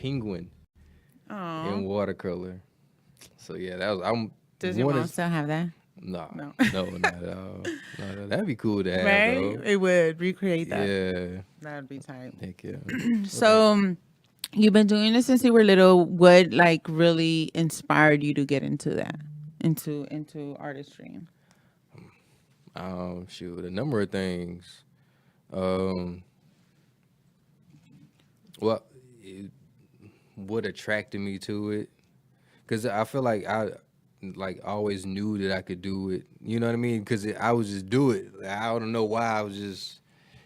penguin in Oh, watercolor. So yeah, that was I'm does your one mom is still have that? no, No. no, not at all. No, no, that'd be cool to have Right? though. It would recreate that. Yeah, That would be tight. heck yeah. What about So, you've been doing this since you were little. What like really inspired you to get into that, into artistry? shoot, a number of things. Um, well, it, what attracted me to it? Because I feel like I like always knew that I could do it. You know what I mean? Because I would just do it. Like, I don't know why I was just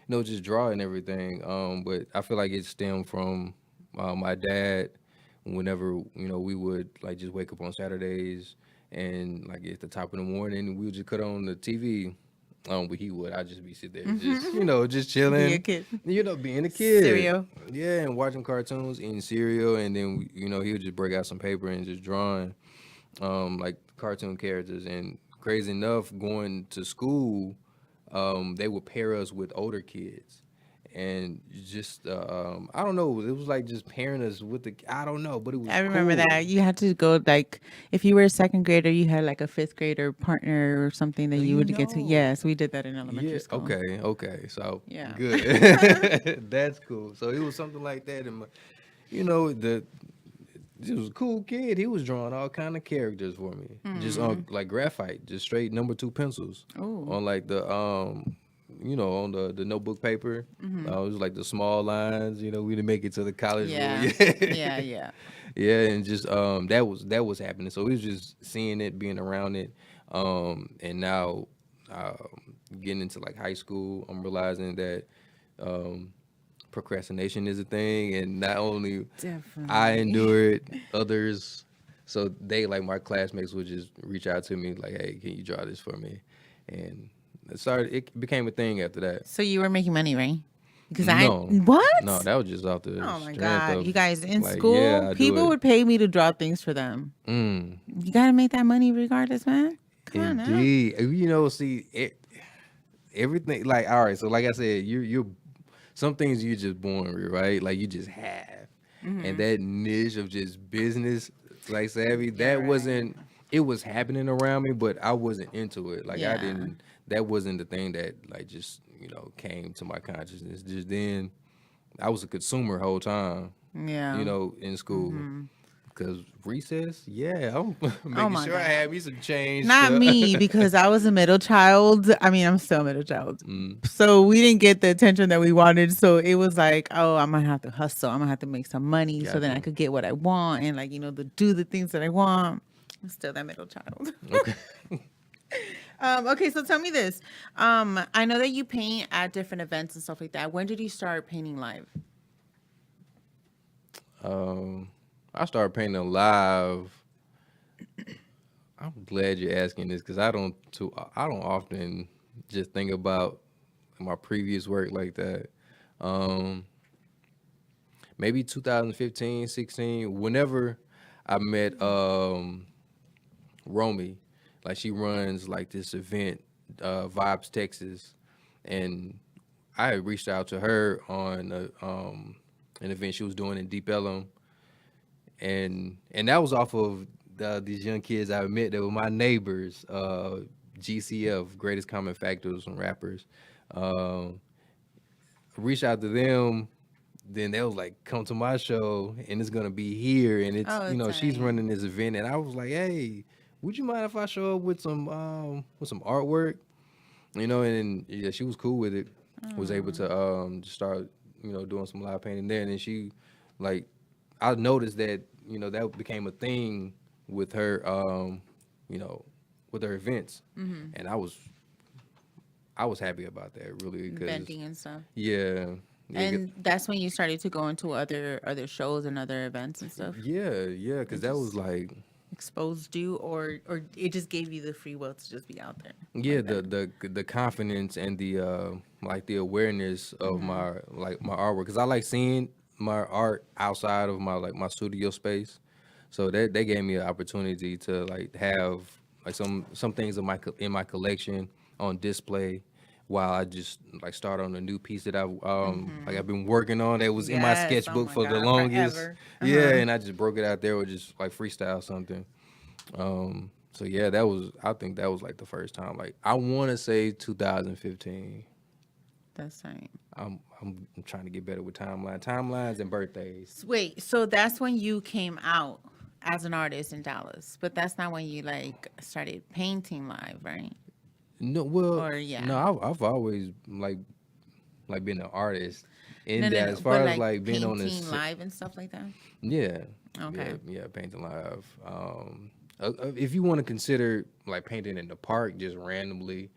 just drawing everything. But I feel like it stemmed from my dad. Whenever we would like just wake up on Saturdays and like at the top of the morning we would just cut on the TV. But he would. I'd just be sitting there, just just Be a chilling, kid. being a kid. Cereal. Yeah, and watching cartoons, eating cereal, and then he would just break out some paper and just drawing, like cartoon characters. And crazy enough, going to school, they would pair us with older kids, and just I don't know, it was like just pairing us with the I don't know, but it was I remember cool. that. You had to go like if you were a second grader, you had like a fifth grader partner or something that you You would get to. know. Yes, we did that in elementary Yeah. school. Okay. Okay. So Yeah. good. That's cool. So it was something like that. And the he was a cool kid. He was drawing all kind of characters for me, just on like graphite, just straight number two pencils, Oh. on like the on the notebook paper. It was like the small lines. We didn't make it to the college rule. Yeah. Yeah. Yeah. Yeah, and just that was happening. So we was just seeing it, being around it, and now getting into like high school, I'm realizing that um, procrastination is a thing, and not only I Definitely. endure it, others. So they like my classmates would just reach out to me like, "Hey, can you draw this for me?" And It became a thing after that. So you were making money, right? Because I No, no, what? that was just off the Oh my strength god! of You guys in like, yeah, school, I do people it. would pay me to draw things for them. Mm. You gotta make that money regardless, man. Come on now. Indeed. See everything like all right. So like I said, you're some things you're just born with, right? Like you just have, and that niche of just business, like savvy, Yeah, that right. wasn't. It was happening around me, but I wasn't into it. Like I Yeah, didn't. That wasn't the thing that like just came to my consciousness. Just then, I was a consumer whole time. yeah. In school. Cause recess, yeah, I'm Oh making my sure I god. had me some change Not to. me because I was a middle child. I mean, I'm still a middle child. Mm, So we didn't get the attention that we wanted. So it was like, oh, I'm gonna have to hustle. I'm gonna have to make some money so then I gotcha. could get what I want and like to do the things that I want. I'm still that middle child. Okay. Okay, so tell me this. I know that you paint at different events and stuff like that. When did you start painting live? Um, I started painting live. I'm glad you're asking this because I don't often just think about my previous work like that. Um, Maybe 2015, 16. Whenever I met Romy, like she runs like this event, Vibes Texas, and I had reached out to her on an event she was doing in Deep Ellum, and that was off of these young kids I met that were my neighbors, GCF, Greatest Common Factors from rappers. Um, Reached out to them, then they was like, "Come to my show, and it's gonna be here." And it's Oh, it's she's nice. running this event, and I was like, "Hey, would you mind if I show up with some artwork?" And yeah, she was cool with it. Was able to just start doing some live painting there, and then she like I noticed that that became a thing with her you know with her events, and I was happy about that really because Venting and stuff. yeah. Yeah, And that's when you started to go into other shows and other events and stuff. yeah, It because that was just like, exposed you, or it just gave you the free will to just be out there yeah, like the that. the confidence and the like the awareness of my artwork, because I like seeing my art outside of my studio space, so that they gave me an opportunity to like have like some things in my collection on display, while I just like start on a new piece that I've Mm-hmm. been working on that was in my Yes. Oh sketchbook my for the God. longest. Forever. Yeah, Uh-huh. and I just broke it out there or just like freestyle something. So yeah, that was I think that was like the first time. Like I want to say 2015. That's right. I'm trying to get better with timelines and birthdays. Wait, so that's when you came out as an artist in Dallas, but that's not when you like started painting live, right? No, well, Or yeah. no, I've always like been an artist in No, no, that. no. As But far as like like being on painting this, live and stuff like that. yeah, Okay. yeah, painting live. If you want to consider like painting in the park just randomly,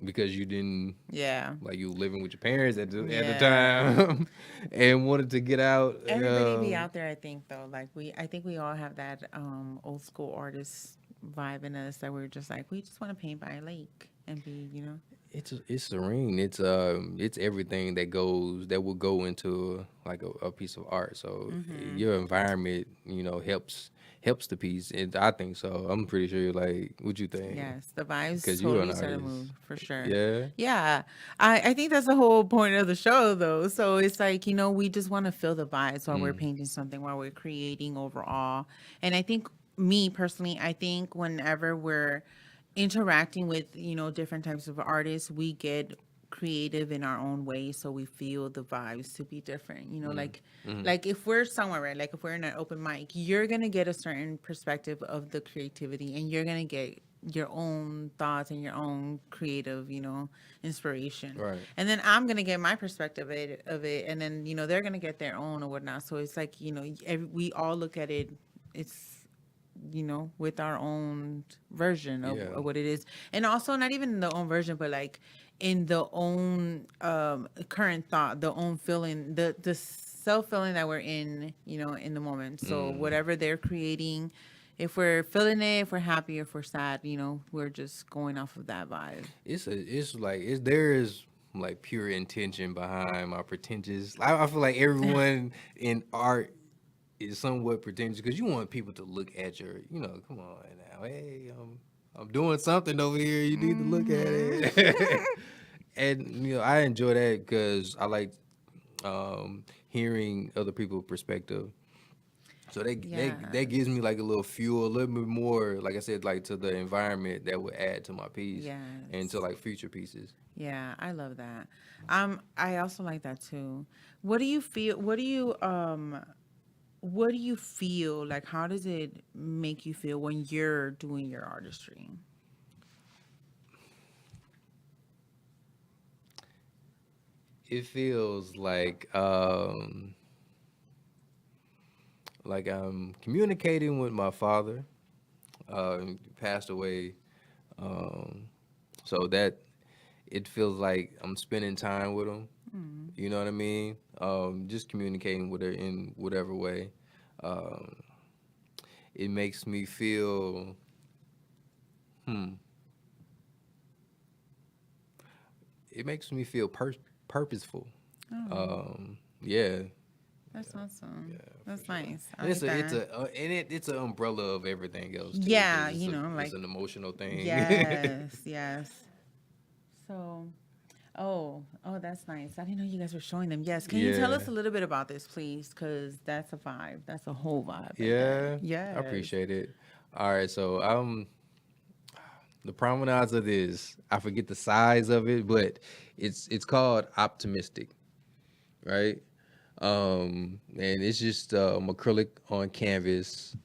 because you didn't Yeah. like you living with your parents at the Yeah. time and wanted to get out. Everybody be out there, I think though. Like I think we all have that old school artist vibe in us that we're just like we just want to paint by a lake and be. It's serene. It's everything that will go into like a piece of art. So Mm-hmm. your environment, helps the piece. And I think so. I'm pretty sure. Like, what you think? Yes, the vibes Because you're an totally set a artist. mood for sure. Yeah. Yeah, I think that's the whole point of the show, though. So it's like, we just want to feel the vibes while we're Mm. painting something, while we're creating overall. And I think, me personally, I think whenever we're interacting with, different types of artists, we get creative in our own way, so we feel the vibes to be different, Mm. like if we're somewhere, right, like if we're in an open mic, you're gonna get a certain perspective of the creativity, and you're gonna get your own thoughts and your own creative, inspiration. Right. And then I'm gonna get my perspective of it, and then they're gonna get their own or whatnot. So it's like, we all look at it, it's with our own version Yeah. of what it is. And also not even in the own version, but like in the own current thought, the own feeling, the self feeling that we're in, in the moment. So Mm. whatever they're creating, if we're feeling it, if we're happy, if we're sad, we're just going off of that vibe. There is like pure intention behind my pretentious. I feel like everyone in art is somewhat pretentious because you want people to look at come on now, hey, I'm doing something over here. You need to look at Hmm. it. And I enjoy that because I like hearing other people's perspective. So that gives Yes. me like a little fuel, a little bit more, like I said, like to the environment that would add to my piece and to Yes. like future pieces. Yeah, I love that. I also like that too. What do you feel? What do you feel like? How does it make you feel when you're doing your artistry? It feels like I'm communicating with my father. He passed away, um, so that it feels like I'm spending time with him. Mm. You know what I mean? Just communicating with her in whatever way. Um, it makes me feel, hmm, it makes me feel purposeful. Oh, Yeah, that's yeah, awesome. for That's sure. nice. I And like that. it's an umbrella of everything else too, Yeah, because it's like an emotional thing. yes, yes. So, oh, that's nice. I didn't know you guys were showing them. Yes, can you tell Yeah, us a little bit about this, please? Because that's a vibe. That's a whole vibe right there. yeah, I Yes. appreciate it. All right, so the promenades of this, I forget the size of it, but it's called Optimistic, right? And it's just acrylic on canvas.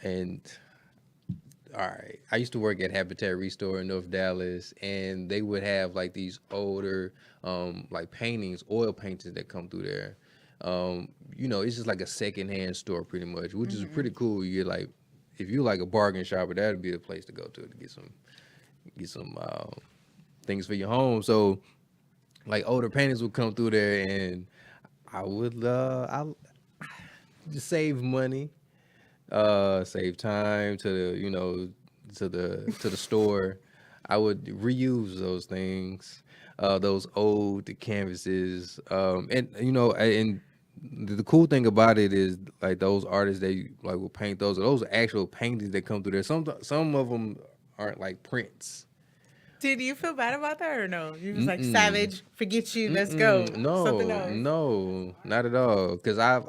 And all right, I used to work at Habitat Restore in North Dallas, and they would have like these older, like paintings, oil paintings that come through there. It's just like a secondhand store pretty much, which is Mm-hmm. pretty cool. You get like, if you like a bargain shopper, that'd be the place to go to get some things for your home. So like older paintings would come through there, and I just save money, save time to the store. I would reuse those things, those old canvases, and and the cool thing about it is like those artists they like will paint those. Those are actual paintings that come through there. Some of them aren't like Prince. Did you feel bad about that or no? You was like Mm-mm. savage. Forget you. Let's go. Mm-mm. Something No, else. no, not at all. Cause I've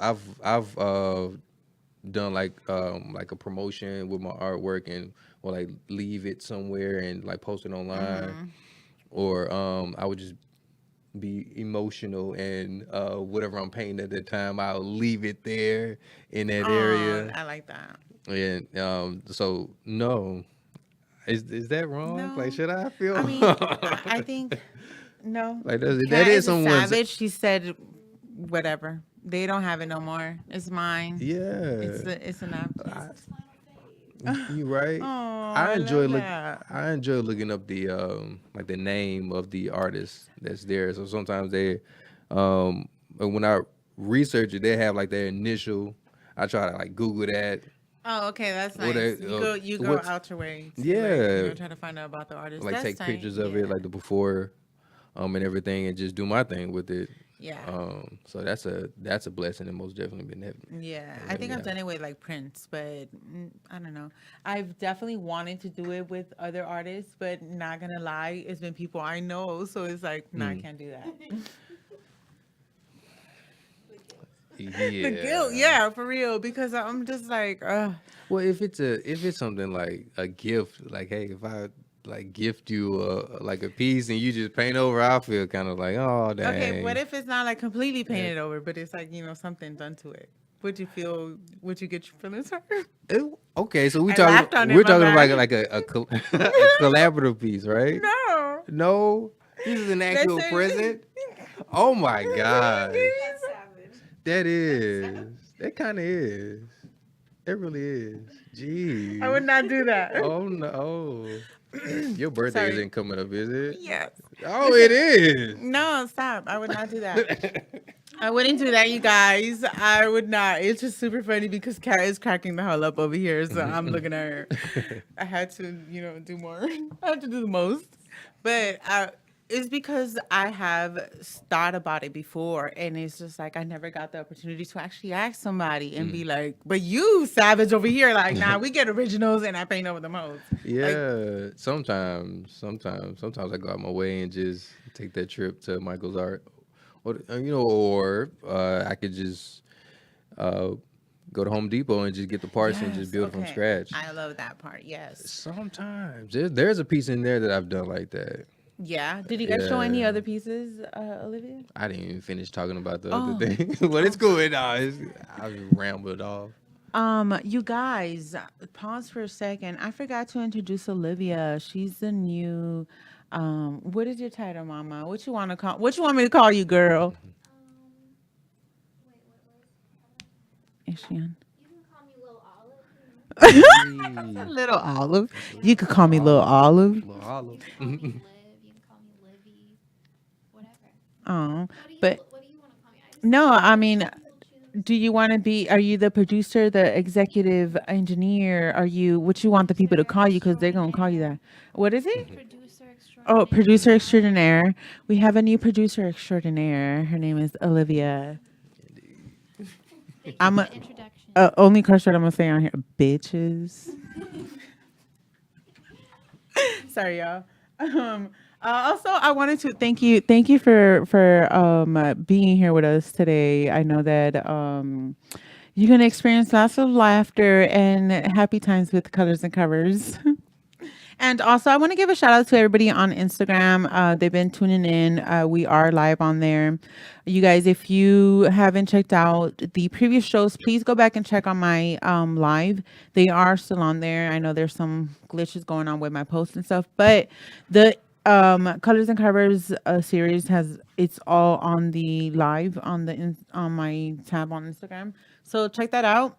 done like a promotion with my artwork and or like leave it somewhere and like post it online or I would just be emotional and whatever I'm painting at the time I'll leave it there in that Oh, area I like that. and so no is that wrong like No, should I feel I mean, I think no. like that Cat is is a someone's savage. She said, whatever. They don't have it no more. It's mine. yeah It's enough. I, you right. Oh, I I enjoy love look. that. I enjoy looking up the like the name of the artist that's there. So sometimes they, when I research it, they have like their initial. I try to like Google that. Oh, okay, that's Or they, nice. You go what's out your way to like yeah, try to find out about the artist. like That's take tight. pictures of it, Yeah, like the before, and everything, and just do my thing with it. yeah, So that's a blessing, and most definitely been having. yeah. I Helping think me I've out. done it with like Prince, but I don't know. I've definitely wanted to do it with other artists, but not gonna lie, it's been people I know, so it's like, no, I Mm. can't do that. The guilt, Yeah. yeah, for real, because I'm just like, Well, if it's something like a gift, like hey, if I like gift you like a piece and you just paint over, I feel kind of like oh okay, what dang. if it's not like completely Eh, painted over, but it's like, something done to it? Would you feel, would you get your feelings hurt? okay, so I laughed on it, we're my talking about bad. like a collaborative piece, right? No. No, this is an Let's actual say present. Oh my gosh, That's savage. that is that kind of is. It really is. I would Jeez. not do that. Oh no. Your birthday Sorry. isn't coming up, is it? Yes. Oh, it is. No, stop. I would not do that. I wouldn't do that, you guys. I would not. It's just super funny because Kat is cracking the hell up over here. So I'm looking at her. I had to, do more. I had to do the most. But it's because I have thought about it before. And it's just like I never got the opportunity to actually ask somebody and be like, but you savage over here. Like, nah, we get originals and I paint over the most. Like, Yeah, sometimes I go out my way and just take that trip to Michael's Art, or or I could just uh, go to Home Depot and just get the parts and just yes, build from okay. scratch. I love that part. Yes. Sometimes there's a piece in there that I've done like that. Yeah. Did you guys show any Yeah, other pieces, Olivia? I didn't even finish talking about the other Oh, thing, but it's cool. I just rambled off. you guys, pause for a second. I forgot to introduce Olivia. She's the new. What is your title, Mama? What you want to call? What you want me to call you, girl? Wait, what was? Is she on? You can call me Lil Olive. Jeez, Little Olive. that's You could little call me Little olive, Olive. little You olive. can call me Liv. You can call me Livy. Whatever. Oh, What do you but What do you want to call me? I just no. I mean, people choose. do you want to be? Are you the producer, the executive engineer? Are you? What you want the people to call you? Because they're gonna call you that. What is it? Producer Oh, extraordinaire. producer extraordinaire. We have a new producer extraordinaire. Her name is Olivia. Thank you I'm for a, the introduction. only curse word I'm gonna say on here, bitches. Sorry, y'all. Also, I wanted to thank you for being here with us today. I know that you're gonna experience lots of laughter and happy times with Colors and Covers. And also, I want to give a shout out to everybody on Instagram. They've been tuning in. We are live on there. You guys, if you haven't checked out the previous shows, please go back and check on my live. They are still on there. I know there's some glitches going on with my posts and stuff, but the Colors and Covers series it's all on the live on on my tab on Instagram. So check that out.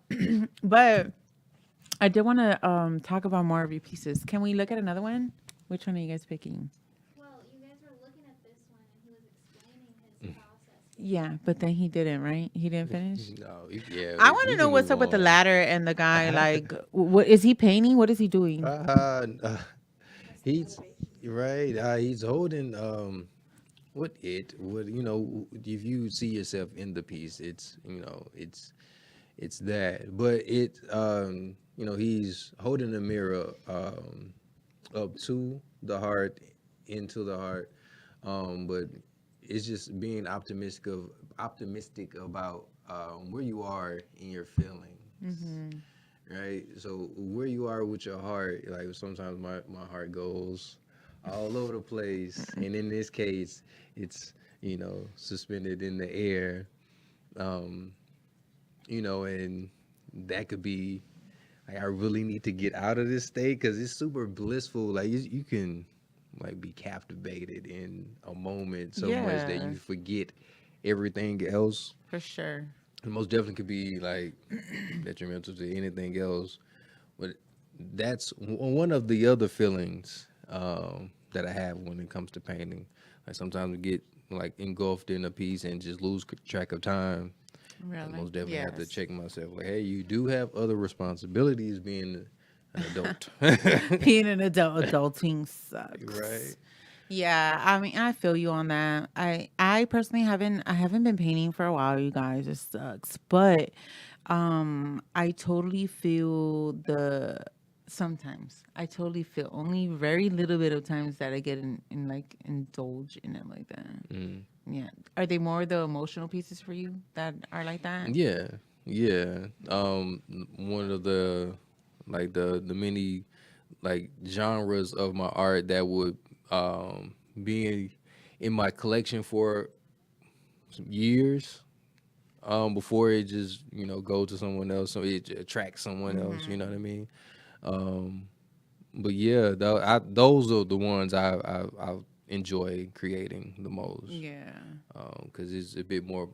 But I did want to talk about more of your pieces. Can we look at another one? Which one are you guys picking? Well, you guys were looking at this one, and he was explaining his process. Yeah, but then he didn't, right? He didn't finish. No, yeah, I want to we know can what's move up with the on. ladder and the guy. Like, what is he painting? What is he doing? He's right. He's holding what if you see yourself in the piece, it's it's that, but he's holding a mirror up to the heart, into the heart. But it's just being optimistic about where you are in your feelings, Mm-hmm. right? So where you are with your heart, like sometimes my heart goes all over the place, and in this case, it's suspended in the air, um, and that could be like I really need to get out of this state because it's super blissful. Like you can like be captivated in a moment so much that Yeah, you forget everything else. for sure. It most definitely could be like detrimental to anything else. But that's one of the other feelings that I have when it comes to painting. Like sometimes we get like engulfed in a piece and just lose track of time. I Really? most definitely have to Yes. check myself. Like, hey, you do have other responsibilities being an adult, Being an adult, adulting right? sucks. Yeah, I mean, I feel you on that. I personally haven't been painting for a while, you guys. It sucks. But I totally feel the sometimes. I totally feel only very little bit of times that I get in like indulge in it like that. Mm. Yeah. Are they more the emotional pieces for you that are like that? Yeah, yeah. One of the like the many like genres of my art that would be in my collection for some years before it just go to someone else, so it attracts someone else. You know what I mean? Um, but yeah, those are the ones I enjoy creating the most Yeah. because it's a bit more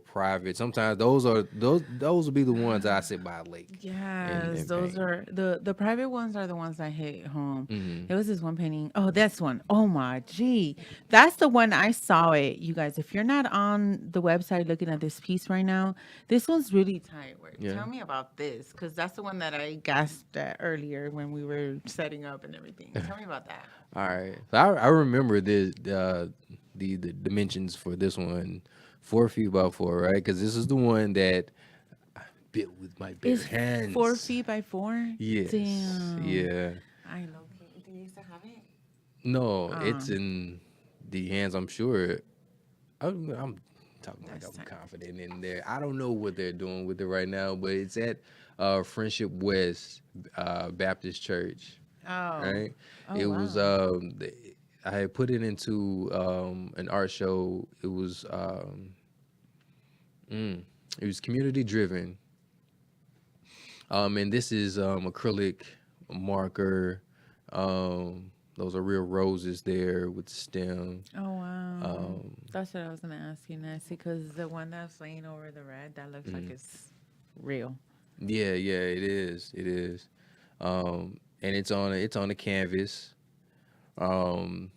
private. Sometimes those will be the ones I sit by a lake Yes, and those paint. are the private ones are the ones that hit home. Hmm. There was this one painting. Oh, that's one. Oh my gee. That's the one I saw it. You guys, if you're not on the website looking at this piece right now, this one's really tight work. Yeah. Tell me about this, because that's the one that I gasped at earlier when we were setting up and everything. Tell me about that. All right. So I remember the dimensions for this one, 4 feet by 4, right? Because this is the one that I built with my bare It's 4 hands. feet by 4. Yes. Damn. Yeah. I know. Do you still have it? No, it's in the hands. I'm sure. I'm talking like That's I'm tight. confident in there. I don't know what they're doing with it right now, but it's at Friendship West Baptist Church, Oh. right? Oh It was wow. I had put it into an art show. Mm, it was community driven. And this is acrylic marker. Those are real roses there with the stem. Oh wow. Um, That's what I was gonna ask you, Nancy, because the one that's laying over the red, that looks like mm. it's real. Yeah, yeah, it is. It is. And it's on a canvas. Um,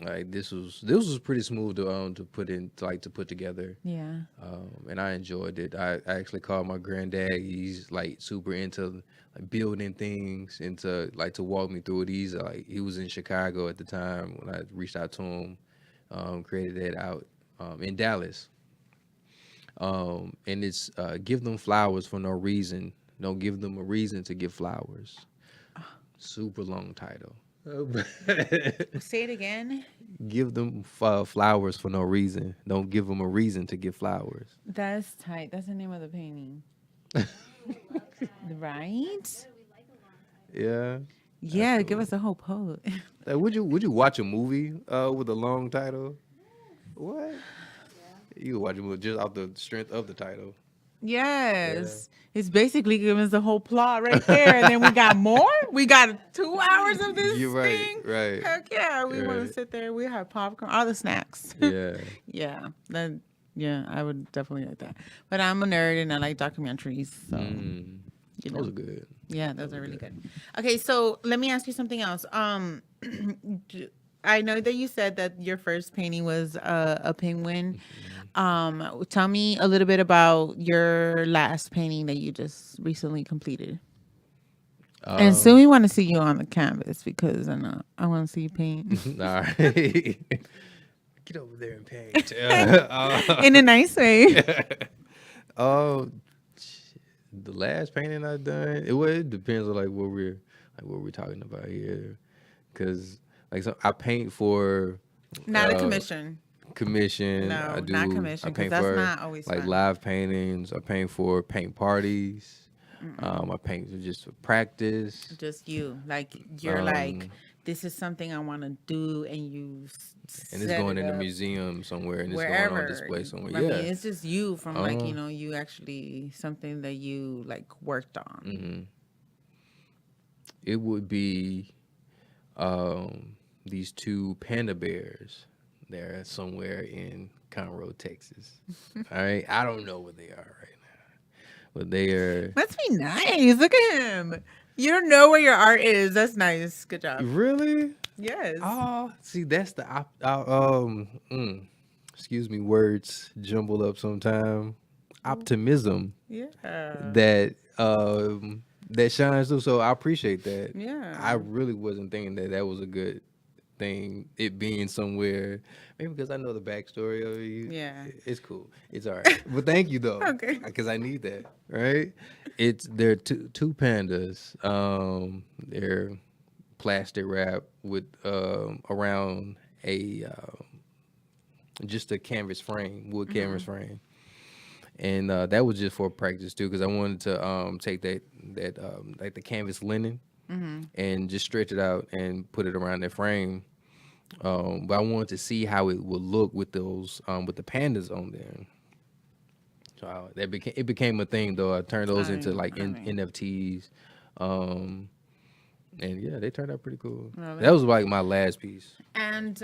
like this was pretty smooth to put in to put together. Yeah. And I enjoyed it. I actually called my granddad. He's like super into like building things and to walk me through it. He was in Chicago at the time when I reached out to him. Created that out in Dallas. And it's give them flowers for no reason. Don't give them a reason to give flowers. Super long title. Say it again. Give them flowers for no reason. Don't give them a reason to give flowers. That's tight. That's the name of the painting, right? Yeah. That's Yeah. Give cool. us a whole poet. Like, would you watch a movie with a long title? What? You would watch a movie just off the strength of the title. Yeah. Yes. It's basically giving us the whole plot right there. And then we got more. We got 2 hours of this You're right. thing. Right. Heck yeah. We want Right. to sit there. We have popcorn, all the snacks. Yeah. Yeah. That, yeah, I would definitely like that. But I'm a nerd and I like documentaries. So, Mm. you Those know. are good. Yeah, those are really good. Okay, so let me ask you something else. I know that you said that your first painting was a penguin. Tell me a little bit about your last painting that you just recently completed. And soon Um. we want to see you on the canvas because I know I want to see you paint All right. Get over there and paint. in a nice way. Oh, the last painting I've done, it depends on like what we're talking about here. because like so I paint for Not a uh commission. commission. No, I not commission, because paint that's for not always like fun. live paintings. I paint for paint parties. I paint just for practice. Just you. Like, you're like, Um, this is something I want to do, and you and it's set going it in a up museum somewhere, and it's going on wherever. display somewhere. I mean, Yeah. it's just you from like, Uh, you actually something that you like worked on. hmm It would be these two panda bears. They're somewhere in Conroe, Texas. All right, I don't know where they are right now, but they are Must be nice. Look at him. You don't know where your art is. That's nice. Good job. really. Yes. Oh, see, that's the excuse me, words jumble up sometime. Optimism Yeah. that that shines through. So I appreciate that. Yeah. I really wasn't thinking that that was a good thing. It being somewhere, maybe because I know the backstory of you. Yeah. It's cool. It's all right. But thank you though. Okay. Because I need that. Right. They're two pandas. They're plastic wrap with around a just a canvas frame, wood canvas frame, and that was just for practice too, because I wanted to take that like the canvas linen and just stretch it out and put it around that frame. But I wanted to see how it would look with those with the pandas on there. So it became a thing though. I turned those into like NFTs. And yeah, they turned out pretty cool. Really? That was like my last piece. And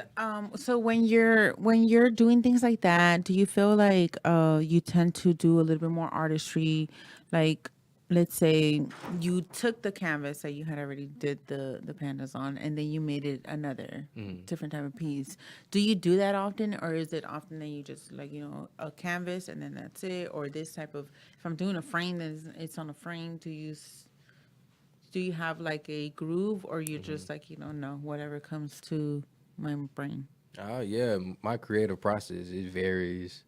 so when you're doing things like that, do you feel like you tend to do a little bit more artistry? Like, let's say you took the canvas that you had already did the pandas on, and then you made it another different type of piece. Do you do that often, or is it often that you just like, a canvas and then that's it? Or this type of, if I'm doing a frame, then it's on a frame. Do you have like a groove, or you just like, no, whatever comes to my brain? Oh yeah, my creative process it varies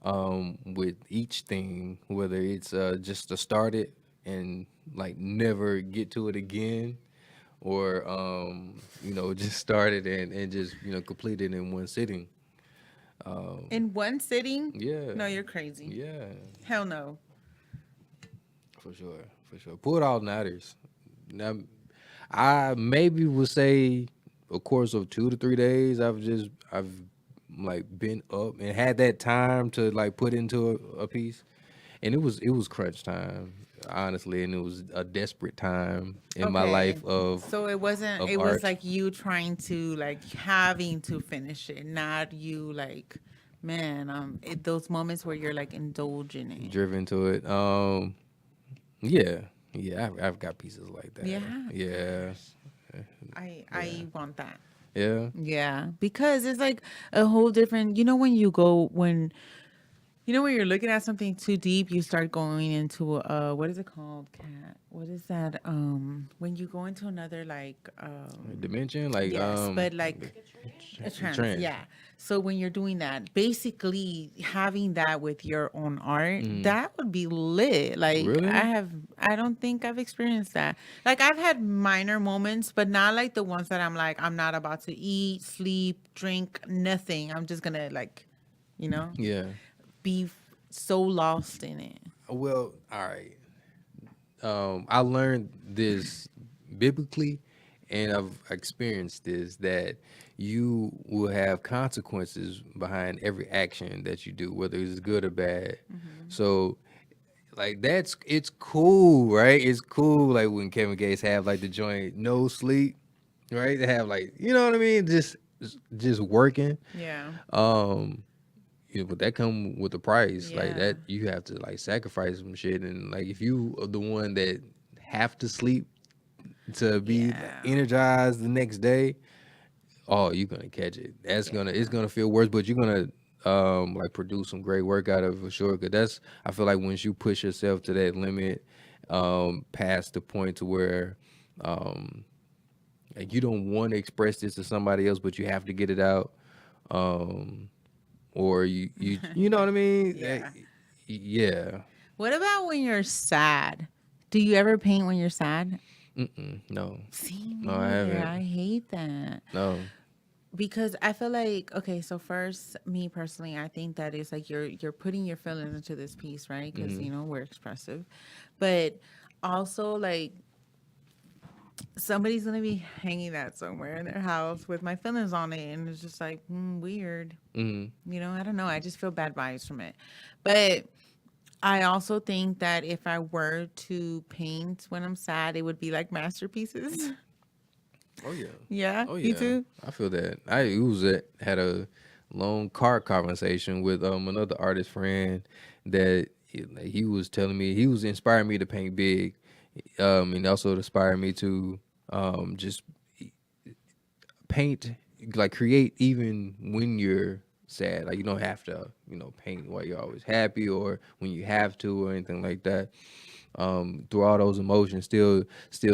with each thing, whether it's just to start it and like never get to it again, or just start it and just complete it in one sitting. In one sitting? Yeah. No, you're crazy. Yeah, Hell no. for sure, for sure. Pull it all nighters. Now, I maybe would say a course of 2 to 3 days. I've like been up and had that time to like put into a piece, and it was crunch time, honestly, and it was a desperate time in my Okay. life of So it wasn't, of it was art. like you trying to like having to finish it, not you like, man, those moments where you're like indulging it. Driven to it. Yeah, yeah, I've got pieces like that. Yeah. Yeah, I want that. yeah. Yeah, because it's like a whole different, when you're looking at something too deep, you start going into what is it called? Cat. What is that? When you go into another like Dimension, like yes, but like a trance. trance. Yeah. So when you're doing that, basically having that with your own art, that would be lit. Like Really? I don't think I've experienced that. Like I've had minor moments, but not like the ones that I'm like, I'm not about to eat, sleep, drink, nothing. I'm just gonna like, Yeah. be so lost in it. Well, all right. I learned this biblically, and I've experienced this that you will have consequences behind every action that you do, whether it's good or bad. So, like it's cool, right? It's cool, like when Kevin Gates have like the joint no sleep, right? They have like what I mean, just working. Yeah. But that come with a price. Like Yeah. that, you have to like sacrifice some shit, and like if you are the one that have to sleep to be Yeah. energized the next day, oh, you're gonna catch it. It's gonna feel worse, but you're gonna like produce some great work out of it for sure. Cause I feel like once you push yourself to that limit, past the point to where like you don't want to express this to somebody else, but you have to get it out. Or you know what I mean? Yeah. Yeah. What about when you're sad? Do you ever paint when you're sad? No, See, no, I haven't. I hate that. No. Because I feel like, okay, so first, me personally, I think that it's like you're putting your feelings into this piece, right? Because we're expressive, but also like somebody's gonna be hanging that somewhere in their house with my feelings on it, and it's just like weird. I don't know. I just feel bad vibes from it, but I also think that if I were to paint when I'm sad, it would be like masterpieces. Oh yeah. Yeah, Oh you yeah. too. I feel that. Had a long car conversation with another artist friend that he was telling me he was inspiring me to paint big, and also inspired me to just paint, like create even when you're sad. Like you don't have to paint while you're always happy or when you have to or anything like that. Through all those emotions, still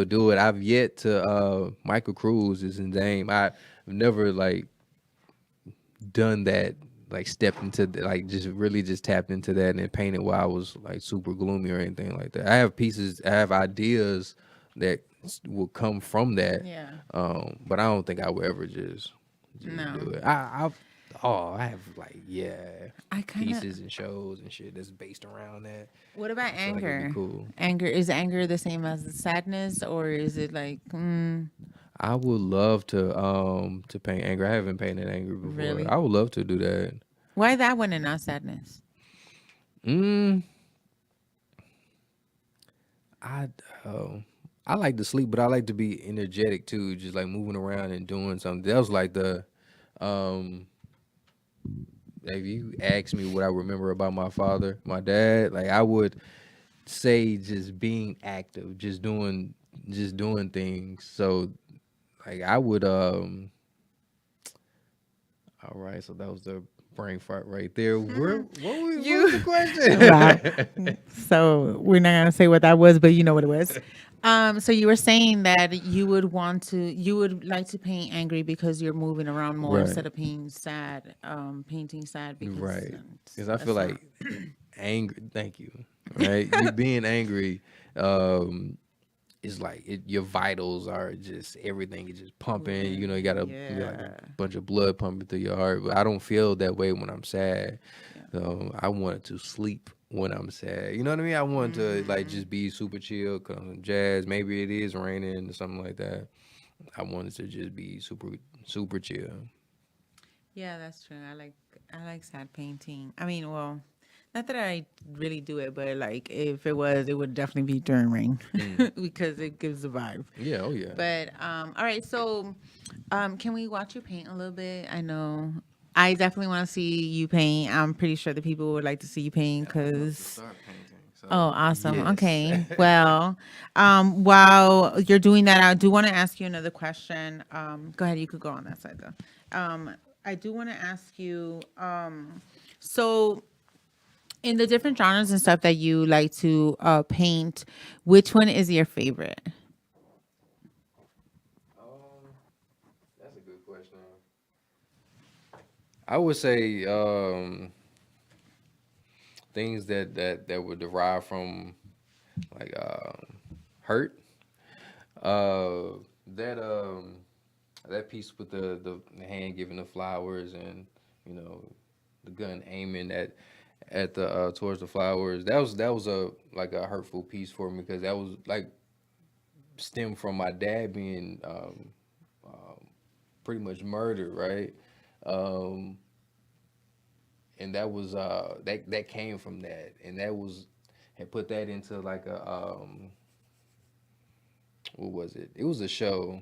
do it. I've yet to Michael Cruz is his name. I've never like done that, like stepped into like just really just tapped into that and painted while I was like super gloomy or anything like that. I have ideas that will come from that. Yeah. But I don't think I would ever just No. do it. I have like I kind of. pieces and shows and shit that's based around that. What about I feel like it'd anger? be cool. Is anger the same as the sadness, or is it like I would love to paint anger. I haven't painted anger before. really? I would love to do that. Why that one and not sadness? Mm, I I like to sleep, but I like to be energetic too, just like moving around and doing something. That was like the um if you ask me what I remember about my father, my dad, like I would say just being active, just doing things. So like I would all right, so that was the brain fart right there. What was the question? Wow. So we're not gonna say what that was, but you know what it was. So you were saying that you would like to paint angry because you're moving around more Right. instead of painting sad. Painting sad because Right. Because I that's feel not- like angry. Thank you. Right. You being angry, is like your vitals are just everything is just pumping. You got you got like a bunch of blood pumping through your heart. But I don't feel that way when I'm sad. So I wanted to sleep when I'm sad. You know what I mean? I want to like just be super chill, come jazz. Maybe it is raining or something like that. I wanted to just be super chill. Yeah, that's true. I like sad painting. I mean, well, not that I really do it, but like if it was, it would definitely be during rain because it gives a vibe. Yeah. Oh yeah. But all right, so can we watch you paint a little bit? I know I definitely want to see you paint. I'm pretty sure the people would like to see you paint because. Start painting. So, Oh, awesome. yes. Okay. Well, while you're doing that, I do want to ask you another question. Go ahead. You could go on that side though. I do want to ask you. So in the different genres and stuff that you like to paint, which one is your favorite? That's a good question. I would say things that would derive from like hurt. That that piece with the hand giving the flowers and you know the gun aiming at the towards the flowers. That was a like a hurtful piece for me because that was like stemmed from my dad being pretty much murdered, right? Um, and that was that came from that, and that was had put that into like a what was it? It was a show.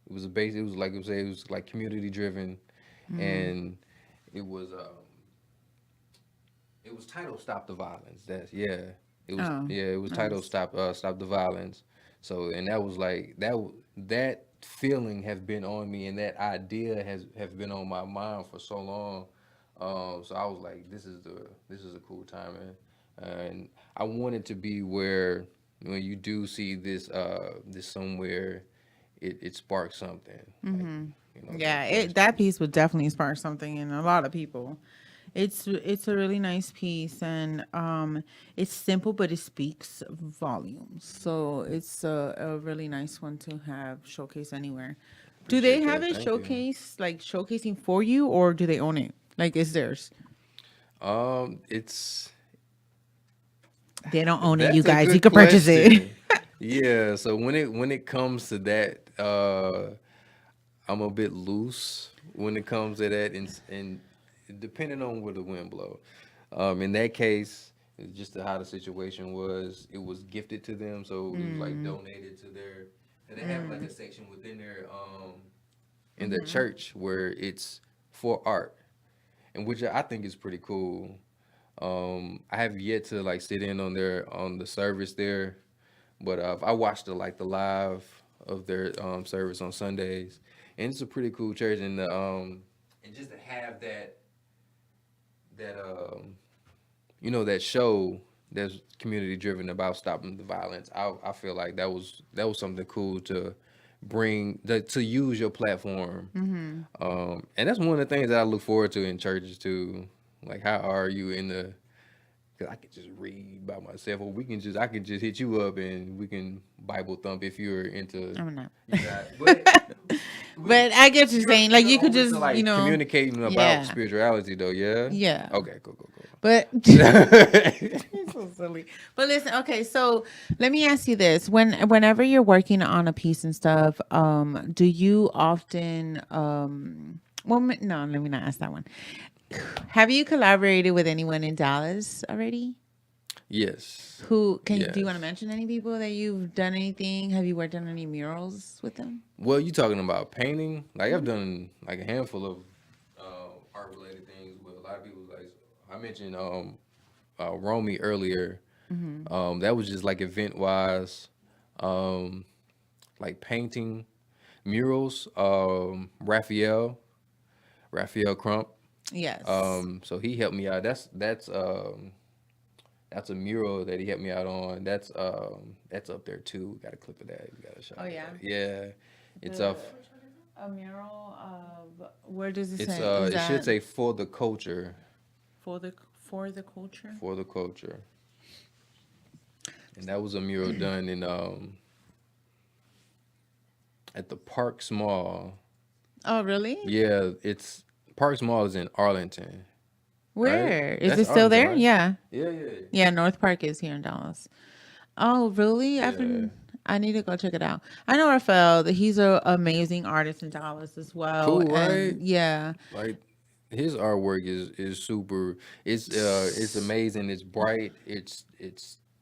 It was a base. It was like community driven, and it was titled "Stop the Violence." That's yeah. Oh, It was titled nice. "Stop the Violence." So and that was like that feeling has been on me, and that idea has been on my mind for so long. So I was like, this is a cool time, and I want it to be where when you do see this somewhere, it sparks something. Like, Yeah, that piece would definitely spark something in a lot of people. It's a really nice piece, and it's simple, but it speaks volumes. So it's a really nice one to have showcase anywhere. Do they Appreciate have that. it Thank you. showcase, like showcasing for you, or do they own it? Like, is theirs? It's They don't own it, you That's a guys. You good can purchase it. question. Yeah, so when it comes to that, I'm a bit loose when it comes to that, and depending on where the wind blow. In that case, it's just how the situation was. It was gifted to them, so it was like donated to their. And they have like a section within their in the church where it's for art, and which I think is pretty cool. I have yet to like sit in on the service there, but I watched the live of their service on Sundays, and it's a pretty cool church, and just to have that that show that's community driven about stopping the violence. I feel like that was something cool to to use your platform. And that's one of the things that I look forward to in churches too. Like, how are you in the? Cause I could just read by myself, or I can just hit you up and we can Bible thump if you're into. I'm not. You got, but But I get what you're saying. Like, you could open to just, like communicating about yeah, spirituality though. Yeah. yeah. Okay. Cool. But Cool. it's so silly. But listen, okay, so let me ask you this. Whenever you're working on a piece and stuff, do you often no, let me not ask that one. Have you collaborated with anyone in Dallas already? Yes. Do you want to Yes. mention any people that you've done anything? Have you worked on any murals with them? Well, you talking about painting? Like, I've done like a handful of art related things with a lot of people. Like, I mentioned Romy earlier. That was just like event wise, um, like painting murals. Raphael Crump. Yes. So he helped me out. That's a mural that he helped me out on. That's up there too. Got a clip of that. You got to show. Oh, yeah? Yeah. It's The a mural of, where does it say? Is it should that say for the culture. for the culture? For the culture. And that was a mural done in at the Parks Mall. Oh, really? Yeah, it's Parks Mall is in Arlington, right? Where? Is That's it still Arlington, there? right? Yeah. Yeah. Yeah, North Park is here in Dallas. Oh, really? Yeah. I need to go check it out. I know Raphael, that he's a amazing artist in Dallas as well. Cool, right? And yeah. Like, his artwork is super. It's amazing. It's bright. It's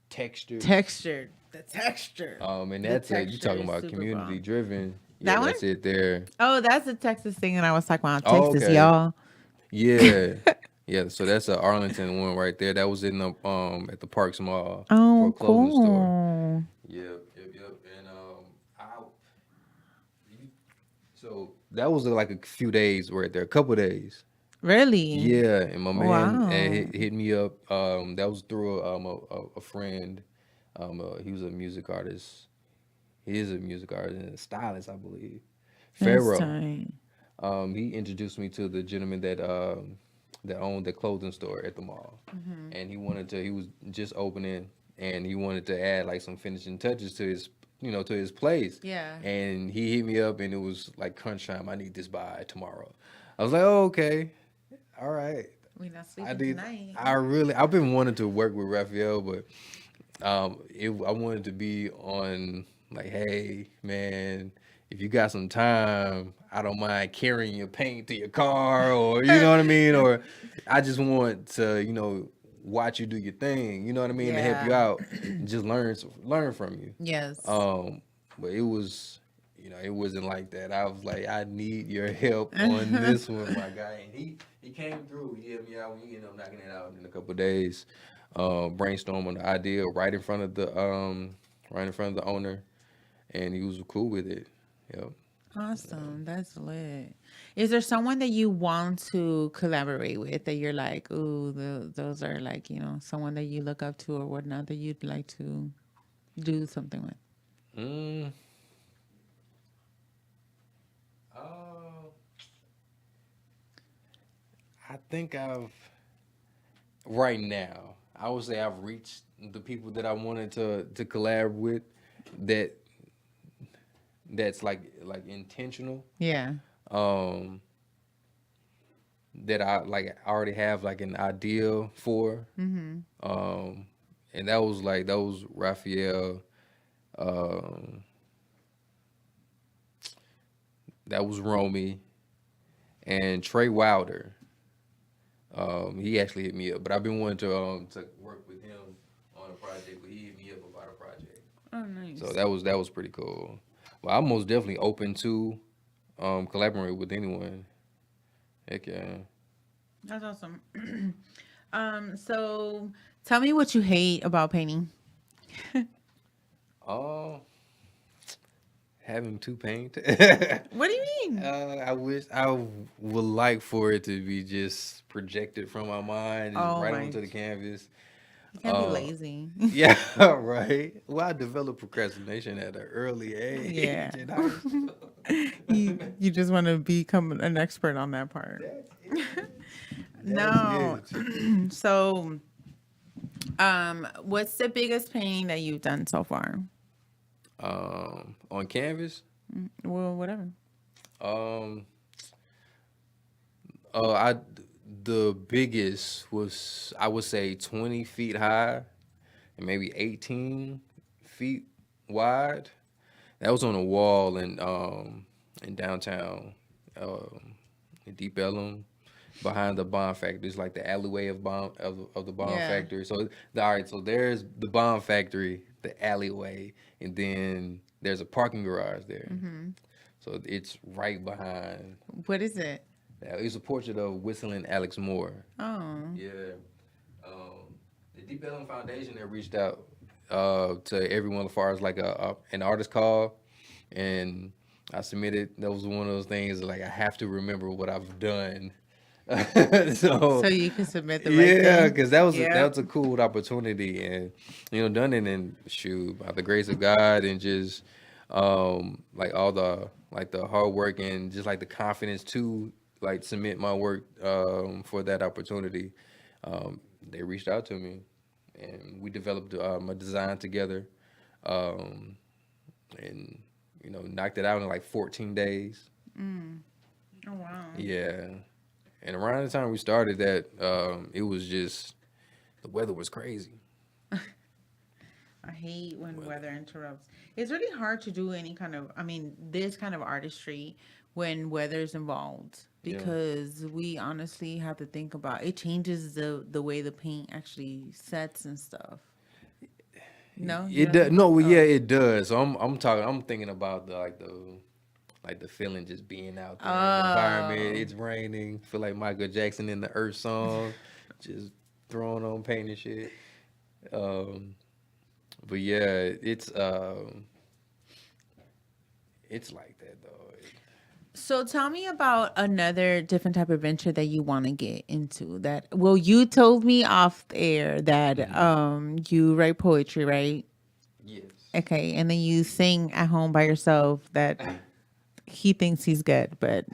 textured. Textured. The texture. And The that's you texture talking is about super community bomb. driven. That Yeah, one? that's it there. Oh, that's the Texas thing that I was talking about. Oh, Texas, okay. y'all. Yeah. Yeah, so that's a Arlington one right there. That was in the at the Parks Mall for a Oh, clothing store. cool. Yep. And I you- so that was like a few days right there, a couple days. Really? Yeah, and my man Wow. hit me up. That was through a friend. He was a music artist. He is a music artist and a stylist, I believe. That's Pharaoh. tight. He introduced me to the gentleman that owned the clothing store at the mall, and he was just opening, and he wanted to add like some finishing touches to his place. Yeah. And he hit me up, and it was like crunch time. I need this by tomorrow. I was like, oh, okay, all right. We not I sleeping did. tonight. I've been wanting to work with Raphael, but I wanted to be on like, hey man, if you got some time, I don't mind carrying your paint to your car, or you know what I mean, or I just want to watch you do your thing, you know what I mean, to help you Yeah. out, and just learn from you. Yes. But it wasn't like that. I was like, I need your help on this one, my guy, and he came through. He helped me out. We ended up knocking it out in a couple of days. Brainstorm on the idea right in front of the owner, and he was cool with it. Yep. Awesome. That's lit. Is there someone that you want to collaborate with that you're like, ooh, those are like, someone that you look up to or whatnot that you'd like to do something with? Mm, uh, I think right now, I would say I've reached the people that I wanted to collab with. That that's like intentional. Yeah. Um, that I like already have like an idea for. Mm-hmm. Um, and that was Raphael. Um, that was Romy and Trey Wilder. He actually hit me up, but I've been wanting to work with him on a project, but he hit me up about a project. Oh, So nice. that was pretty cool. Well, I'm most definitely open to collaborate with anyone. Heck yeah. That's awesome. So tell me what you hate about painting. Um, having to paint. What do you mean? I wish I would like for it to be just projected from my mind, just Oh right my, onto the canvas. you can't be Uh, lazy. yeah, right. Well, I developed procrastination at an early Yeah. age in high school. You just want to become an expert on that part. That's it. No. That's it. So, what's the biggest painting that you've done so far? On canvas, Well, whatever. um, I the biggest was I would say 20 feet high and maybe 18 feet wide. That was on a wall in downtown, in Deep Ellum, behind the Bond Factory. It's like the alleyway of the Bond Yeah. Factory. So all right, so there's the Bond Factory, the alleyway, and then there's a parking garage there. Mm-hmm. So it's right behind. What is it? It's a portrait of whistling Alex Moore. Oh, Yeah. The Deep Ellum Foundation that reached out to everyone as far as like an artist call, and I submitted. That was one of those things like I have to remember what I've done. so So you can submit the right yeah, thing. because that Yeah. was a cool opportunity, and done it in shoot by the grace of God and just like all the hard work and just like the confidence to like submit my work for that opportunity. They reached out to me, and we developed a design together, um, and knocked it out in like 14 days. Oh wow. Yeah, and around the time we started that, it was just the weather was crazy. I hate when weather interrupts. It's really hard to do any kind of, I mean, this kind of artistry when weather's involved Yeah. because we honestly have to think about it changes the way the paint actually sets and stuff. No, you It don't does. think? No, well, yeah, Oh, it does. So I'm thinking about the feeling just being out there in the environment. oh, It's raining. Feel like Michael Jackson in the Earth song, just throwing on paint and shit. Um, but yeah, it's like that though. so tell me about another different type of venture that you want to get into. That well, you told me off air that you write poetry, right? Yes. Okay, and then you sing at home by yourself. That he thinks he's good, but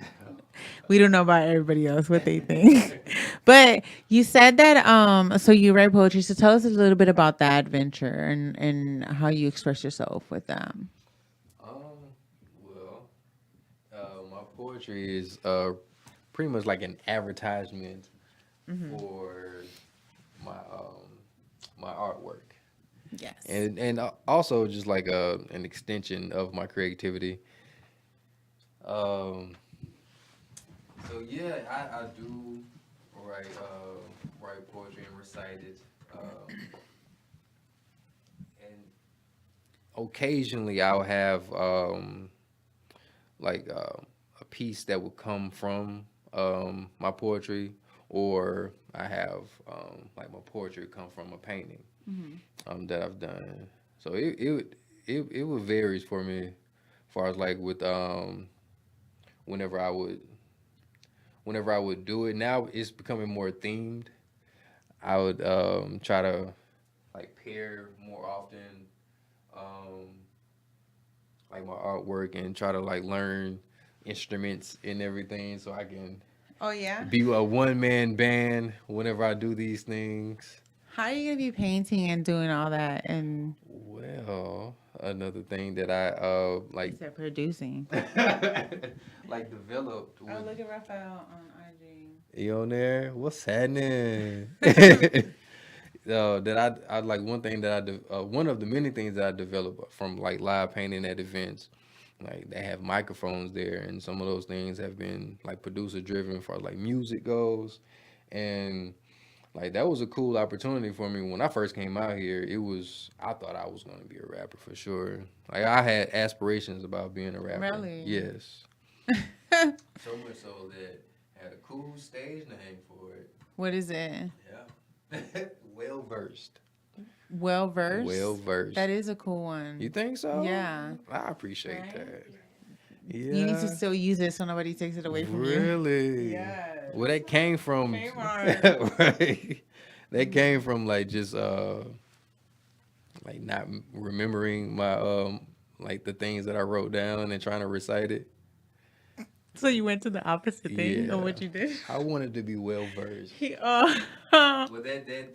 we don't know about everybody else what they think. But you said that so you write poetry. So tell us a little bit about that venture and how you express yourself with them. Well, my poetry is pretty much like an advertisement for my artwork, Yes. and also just like an extension of my creativity. Um, so yeah, I do write poetry and recite it, and occasionally I'll have like a piece that would come from my poetry, or I have like my poetry come from a painting that I've done. So it would varies for me, as far as like with whenever I would whenever I would do it. Now it's becoming more themed. I would try to like pair more often, um, like my artwork, and try to like learn instruments and everything so I can Oh yeah. be a one man band whenever I do these things. How are you gonna be painting and doing all that and Well, another thing that I like except producing? like developed Oh, with look at Raphael on IG. you on there. What's happening? That I like one thing that one of the many things that I developed from like live painting at events. Like they have microphones there, and some of those things have been like producer driven for like music goes, and like that was a cool opportunity for me when I first came out here. I thought I was gonna be a rapper for sure. Like I had aspirations about being a rapper. Really? Yes. So much so that I had a cool stage name for it. What is it? Yeah. Well versed. Well versed. Well versed. That is a cool one. You think so? Yeah. I appreciate Right? that. Yeah. You need to still use it so nobody takes it away from you. Really? Yes. Well, that came from Kmart. right. That came from like just like not remembering my like the things that I wrote down and trying to recite it. So you went to the opposite thing of what Yeah. you did. I wanted to be well versed. Well, that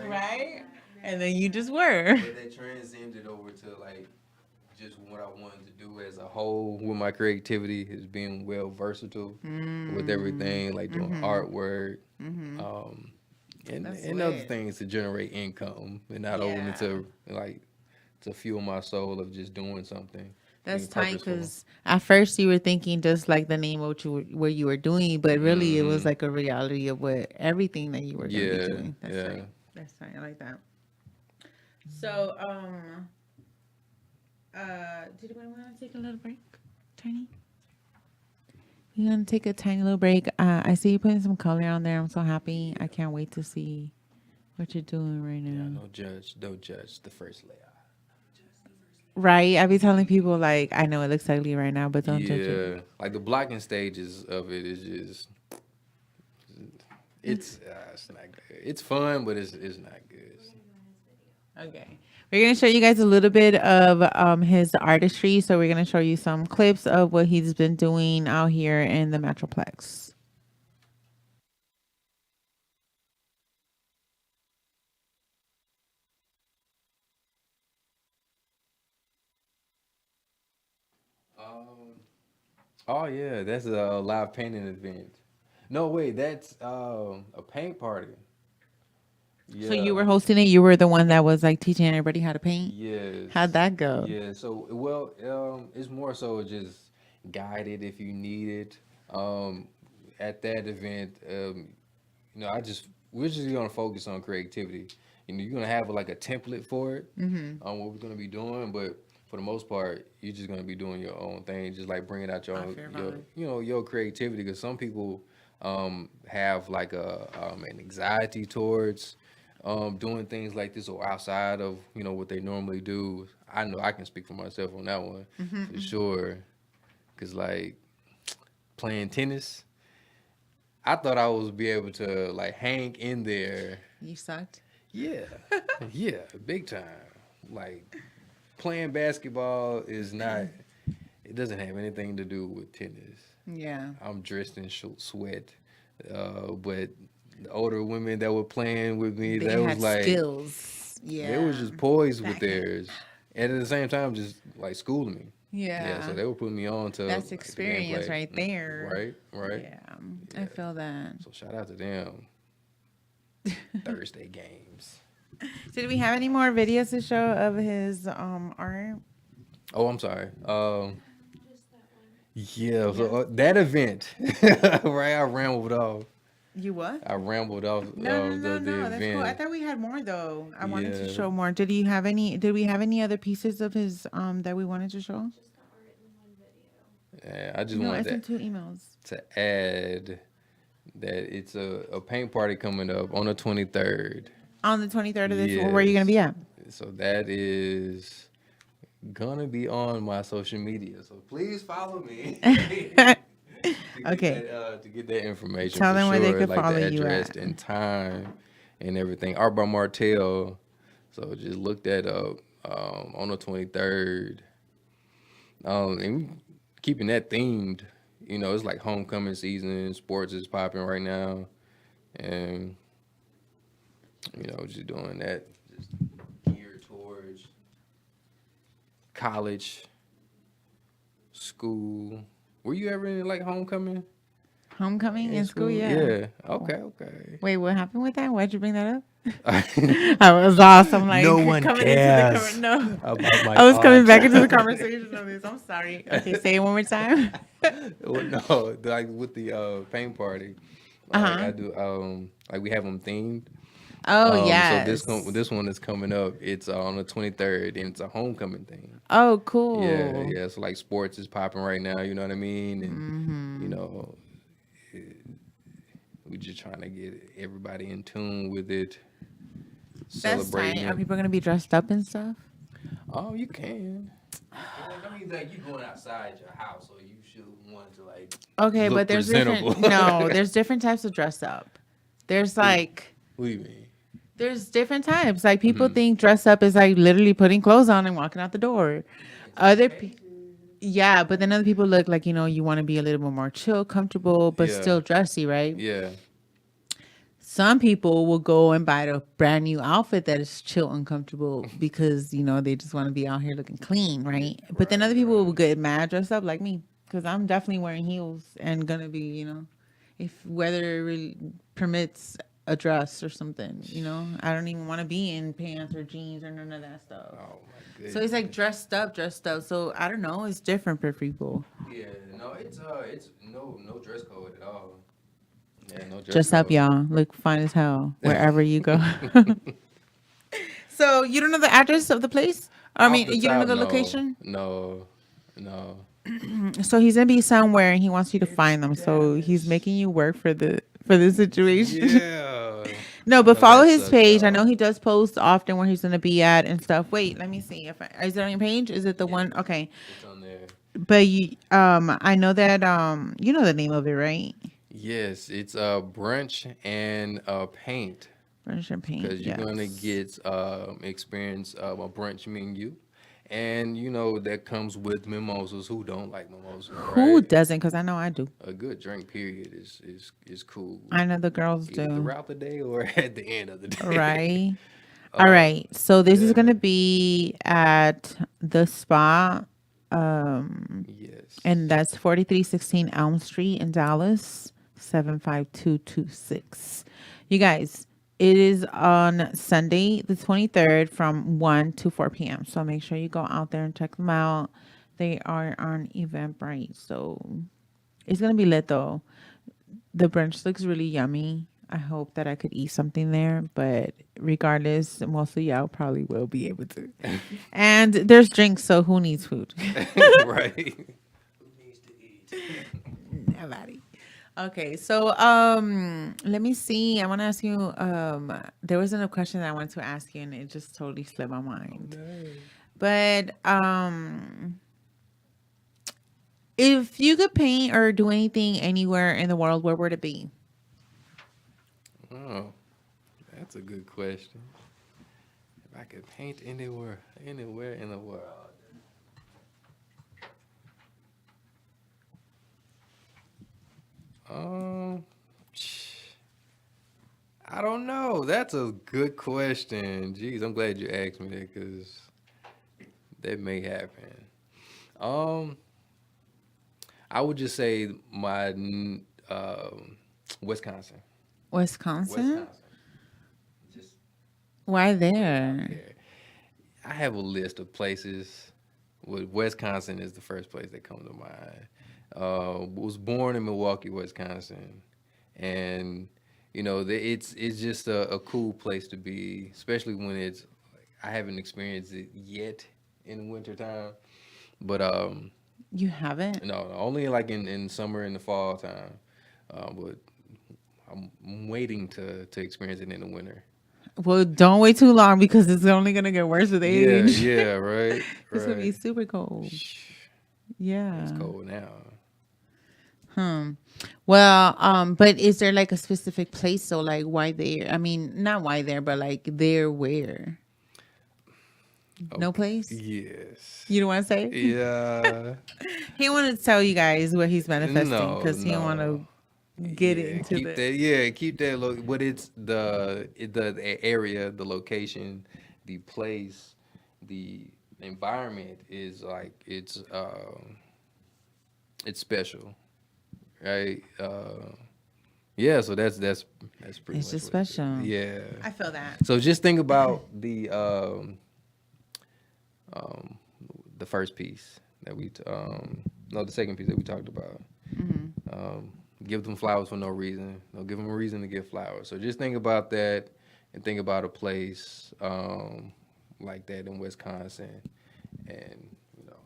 right? And then you just were. But that transcended over to like just what I wanted to do as a whole with my creativity is being well versatile with everything, like doing artwork, That's and other lit. things to generate income and not only Yeah. to like to fuel my soul of just doing something. That's being tight purposeful. because at first you were thinking just like the name of what you were doing, but really it was Mhm. like a reality of what everything that you were going to Yeah, be doing. That's yeah. tight. That's tight. I like that. So, did we want to take a little break, Tiny? We're gonna take a tiny little break. I see you putting some color on there. I'm so happy. I can't wait to see what you're doing right now. Yeah, don't judge the first layout. Right? I be telling people like, I know it looks ugly right now, but don't judge it. Yeah, like the blocking stages of it is just it's not good. It's fun, but it's not good. Okay. We're going to show you guys a little bit of his artistry. So we're going to show you some clips of what he's been doing out here in the Metroplex. Oh yeah, that's a live painting event. No, wait, that's a paint party. So you Yeah. were hosting it. You were the one that was like teaching everybody how to paint. Yes. How'd that go? Yeah. So well, it's more so just guided if you need it. At that event, we're just gonna focus on creativity. You know, you're gonna have like a template for it on what we're gonna be doing, but for the most part, you're just gonna be doing your own thing, just like bringing out I feel valid. your creativity. Because some people have like an anxiety towards doing things like this or outside of what they normally do. I know I can speak for myself on that one for sure. Cause like playing tennis, I thought I was be able to like hang in there. You sucked. Yeah, yeah, big time. Like playing basketball is not. It doesn't have anything to do with tennis. Yeah. I'm dressed in sweat, but the older women that were playing with me, They that was had like skills. Yeah. they was just poised with Backhand. theirs, and at the same time, just like schooling me. Yeah. Yeah, so they were putting me on to That's like, the experience gameplay. right there. Right. Yeah. I feel that. So shout out to them. Thursday games. Did we have any more videos to show of his art? Oh, I'm sorry. Just that one. Yeah. So that event, right? I rambled off. You what? I rambled off No, the That's event. cool. I thought we had more though. I wanted to Yeah. show more. Did we have any other pieces of his that we wanted to show? Just the art in one video. Yeah, I just No, I wanted sent 2 emails. to add that it's a paint party coming up on the 23rd. On the 23rd of this, where are you gonna be at? So that is gonna be on my social media. So please follow me. Okay. To get that information. Tell for them where they sure, could like follow the you address at. and time and everything. Art by Martell. So just look that up on the 23rd. And we keeping that themed. you know, it's like homecoming season. Sports is popping right now, and you know, just doing that, just geared towards college, school. Were you ever in like homecoming Homecoming in in school, school? yeah. Yeah. Okay. Okay. Wait, what happened with that? Why'd you bring that up? I was lost. I'm like No one coming cares into the no. about my I was coming art. back into the conversation of this. I'm sorry. Okay, say it one more time. Well, no, like with the paint party, like Uh-huh. I do, like we have them themed. Oh So yes. this one is coming up. It's on the 23rd, and it's a homecoming thing. Oh, Yeah, cool. yeah. So like sports is popping right now. You know what I mean? And you Mm-hmm. know, we just trying to get everybody in tune with it, That's celebrating tight. Are it. people gonna be dressed up and stuff? Oh, you can. I mean, like you going outside your house, so you should want to like Okay, look but there's presentable. different. No, there's different types of dress up. There's like What do you mean? there's different types. Like people Mhm. think dress up is like literally putting clothes on and walking out the door. Other people. Yeah, but then other people look like, you want to be a little bit more chill, comfortable, but Yeah, still dressy, right? yeah. Some people will go and buy a brand new outfit that is chill and comfortable because, they just want to be out here looking clean, right? But then other people will get mad dressed up like me because I'm definitely wearing heels and gonna be, if weather really permits a dress or something, I don't even want to be in pants or jeans or none of that stuff. Oh my So it's like goodness. dressed up. So I don't know. It's different for people. Yeah, no, it's no dress code at all. Yeah, no dress Dress up, code. y'all. Look fine as hell wherever you go. So you don't know the address of the place? I Off mean, the you don't know top, the no, location? no, no. So he's gonna be somewhere and he wants you to find them. So he's making you work for the situation. Yeah, No, I but know follow that his sucks, page. I y'all. know he does post often where he's gonna be at and stuff. Wait, let me see if is it on your page? Is it the one? Okay, It's on there. but I know that you know the name of it, right? Yes, it's brunch and paint Brunch and Paint. because you're gonna Yes. get experience a brunch menu, and you know that comes with mimosas. Who don't like mimosas, Who right? doesn't? Because I know I do. A good drink period is cool. I know the girls Either do. throughout the day or at the end of the day. Right. All right. So this is Yeah. gonna be at the spa, um, Yes. and that's 4316 Elm Street in Dallas, 75226. You guys, it is on Sunday the 23rd from 1 to 4 p.m. So make sure you go out there and check them out. They are on Eventbrite, so it's gonna be lit though. The brunch looks really yummy. I hope that I could eat something there, but regardless, most of y'all probably will be able to. And there's drinks, so who needs food? Right. Who needs to eat? Nobody. Okay, so let me see. I want to ask you. There wasn't a question that I wanted to ask you, and it just totally slipped my mind. But if you could paint or do anything anywhere in the world, where would it be? Oh, that's a good question. If I could paint anywhere in the world. Um, I don't know. That's a good question. Jeez, I'm glad you asked me that because that may happen. Um, I would just say Wisconsin. Wisconsin? Wisconsin. Just Why out there? there. I have a list of places. Wisconsin is the first place that comes to mind. Was born in Milwaukee, Wisconsin, and it's just a cool place to be, especially when it's. I haven't experienced it yet in the wintertime, but You haven't? no, only like in summer and the fall time. But I'm waiting to experience it in the winter. Well, don't wait too long because it's only gonna get worse with Yeah, age. yeah, right, It's gonna be right. super cold. Shh, it's Yeah. cold now. Hmm. Well, but is there like a specific place? So like why there? I mean, not why there, but like there where? No place? Yes. You don't want to say? Yeah. He wanted to tell you guys what he's manifesting No, because he don't want no. to get Yeah, into keep the. that. Yeah, keep that. But it's the area, the location, the place, the environment is like it's special, right? Yeah. So that's pretty It's much just what it is. special. Yeah. I feel that. So just think about um, the first piece that no, the second piece that we talked about. Give them flowers for no reason. Don't give them a reason to get flowers. So just think about that and think about a place like that in Wisconsin, and you know,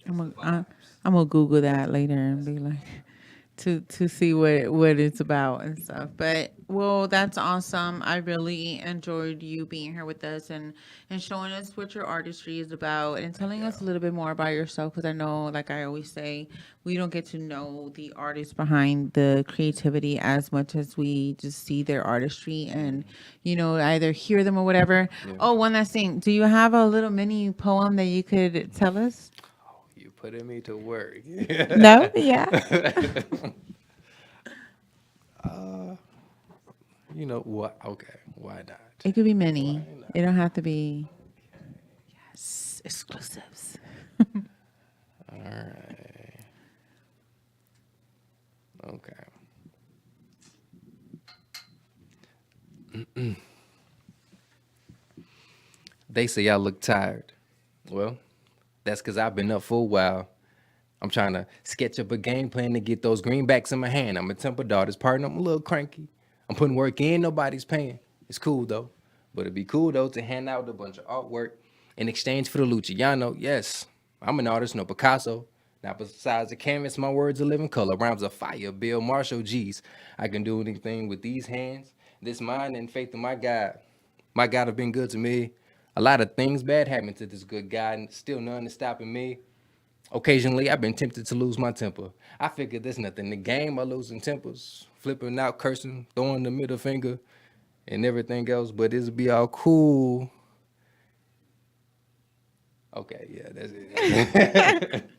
I'm gonna Google that later and be like to see what it's about and stuff. But well, that's awesome. I really enjoyed you being here with us and showing us what your artistry is about and telling us a little bit more about yourself. Because I know, like I always say, we don't get to know the artist behind the creativity as much as we just see their artistry and either hear them or whatever. Yeah. Oh, one last thing. Do you have a little mini poem that you could tell us? you putting me to work. No? Yeah. You know what? Okay, why not? It could be many. Why not? It don't have to be. Yes, exclusives. All right. Okay. They say I look tired. Well, that's because I've been up for a while. I'm trying to sketch up a game plan to get those greenbacks in my hand. I'm a Temple Daughter's partner. I'm a little cranky. I'm putting work in. Nobody's paying. It's cool, though. But it'd be cool, though, to hand out a bunch of artwork in exchange for the Luciano. Yes, I'm an artist, no Picasso. Now, besides the canvas, my words are living color. Rhymes of fire, Bill Marshall, G's. I can do anything with these hands. This mind and faith in my God. My God have been good to me. A lot of things bad happened to this good guy, and still none is stopping me. Occasionally, I've been tempted to lose my temper. I figure there's nothing in the game of losing tempers, flipping out, cursing, throwing the middle finger, and everything else, but it'll be all cool. Okay, yeah, that's it.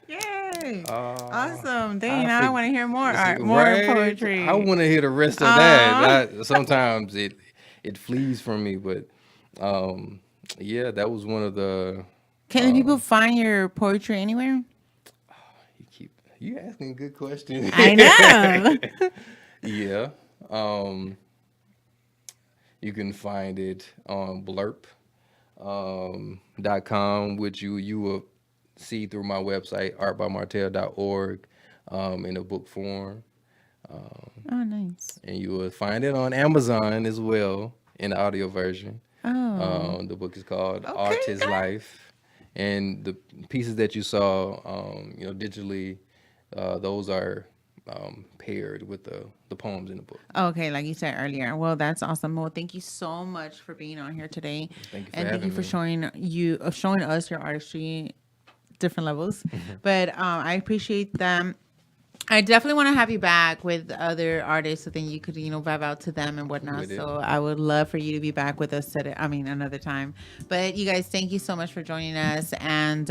Yay! Awesome. Dang, I fig- want to hear more See, art, more right? poetry. I want to hear the rest of that. Sometimes it flees from me, but yeah, that was one of the. Can people find your poetry anywhere? You asking good questions. I know. Yeah. You can find it on blurp.com, which you will see through my website, artbymartell.org, in a book form. Oh, nice. And you will find it on Amazon as well in the audio version. Oh. The book is called Okay, Art is good. Life. And the pieces that you saw, digitally, those are paired with the poems in the book. Okay, like you said earlier. Well, that's awesome. Well, thank you so much for being on here today. Thank you for And thank you having for me. showing us your artistry, different levels. But I appreciate them. I definitely want to have you back with other artists so then you could, vibe out to them and whatnot. With it. So I would love for you to be back with us another time. But you guys, thank you so much for joining us. And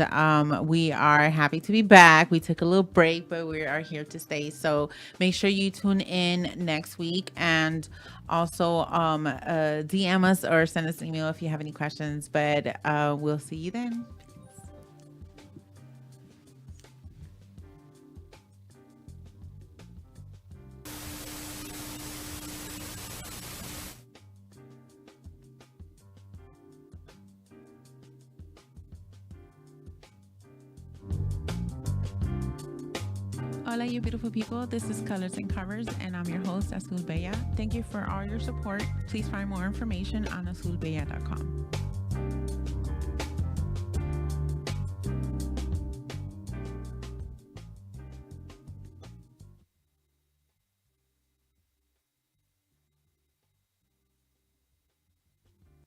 we are happy to be back. We took a little break, but we are here to stay. So make sure you tune in next week and also DM us or send us an email if you have any questions. But we'll see you then. Hola, you beautiful people. This is Colors and Covers, and I'm your host, Azul Bella. Thank you for all your support. Please find more information on azulbella.com.